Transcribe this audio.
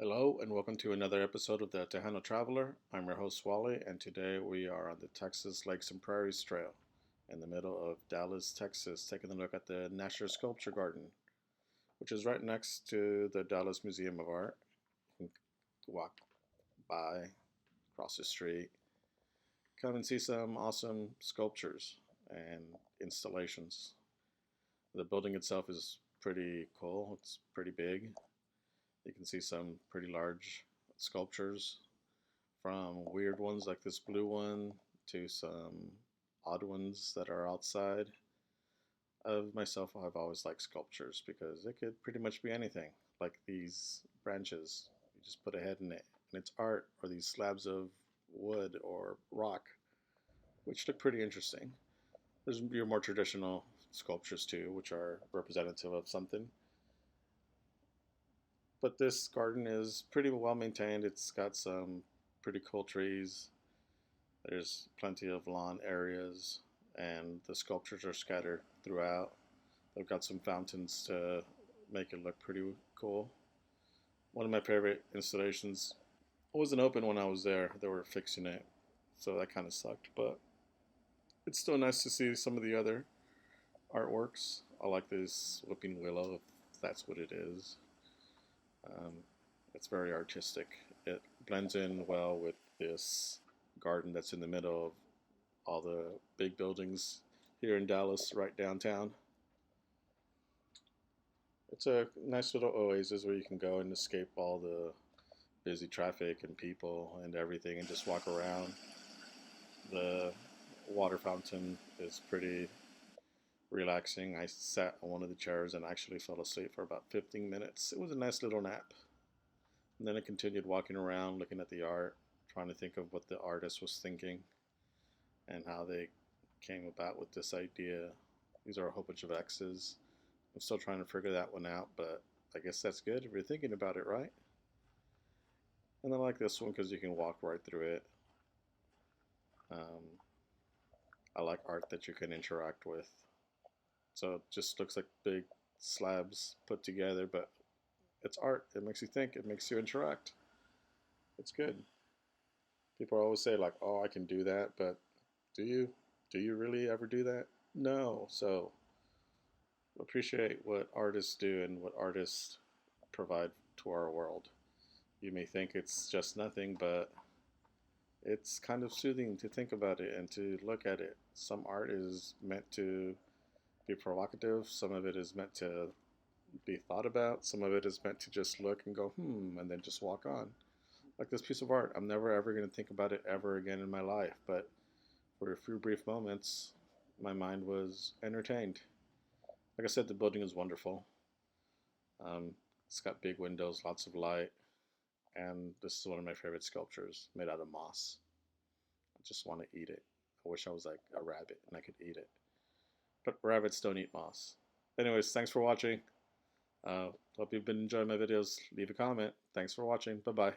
Hello and welcome to another episode of the Tejano Traveler. I'm your host Wally, and today we are on the Texas Lakes and Prairies Trail in the middle of Dallas, Texas, taking a look at the Nasher Sculpture Garden, which is right next to the Dallas Museum of Art. You can walk by, cross the street, come and see some awesome sculptures and installations. The building itself is pretty cool. It's pretty big. You can see some pretty large sculptures, from weird ones like this blue one to some odd ones that are outside. Of myself, I've always liked sculptures because it could pretty much be anything. Like these branches, you just put a head in it, and it's art, or these slabs of wood or rock, which look pretty interesting. There's your more traditional sculptures too, which are representative of something. But this garden is pretty well maintained. It's got some pretty cool trees. There's plenty of lawn areas, and the sculptures are scattered throughout. They've got some fountains to make it look pretty cool. One of my favorite installations wasn't open when I was there. They were fixing it, so that kind of sucked. But it's still nice to see some of the other artworks. I like this whipping willow, if that's what it is. Um, it's very artistic. It blends in well with this garden that's in the middle of all the big buildings here in Dallas, right downtown. It's a nice little oasis where you can go and escape all the busy traffic and people and everything and just walk around. The water fountain is pretty relaxing. I sat on one of the chairs and actually fell asleep for about 15 minutes. It was a nice little nap. And then I continued walking around, looking at the art, trying to think of what the artist was thinking and how they came about with this idea. These are a whole bunch of X's. I'm still trying to figure that one out, but I guess that's good if you're thinking about it, right? And I like this one because you can walk right through it. I like art that you can interact with. So it just looks like big slabs put together, but it's art. It makes you think. It makes you interact. It's good. People always say like, "Oh, I can do that," but do you? Do you really ever do that? No. So appreciate what artists do and what artists provide to our world. You may think it's just nothing, but it's kind of soothing to think about it and to look at it. Some art is meant to be provocative. Some of it is meant to be thought about. Some of it is meant to just look and go, and then just walk on. Like this piece of art, I'm never ever going to think about it ever again in my life. But for a few brief moments, my mind was entertained. Like I said, the building is wonderful. It's got big windows, lots of light, and this is one of my favorite sculptures, made out of moss. I just want to eat it. I wish I was like a rabbit and I could eat it. But rabbits don't eat moss. Anyways, thanks for watching. Hope you've been enjoying my videos. Leave a comment. Thanks for watching. Bye-bye.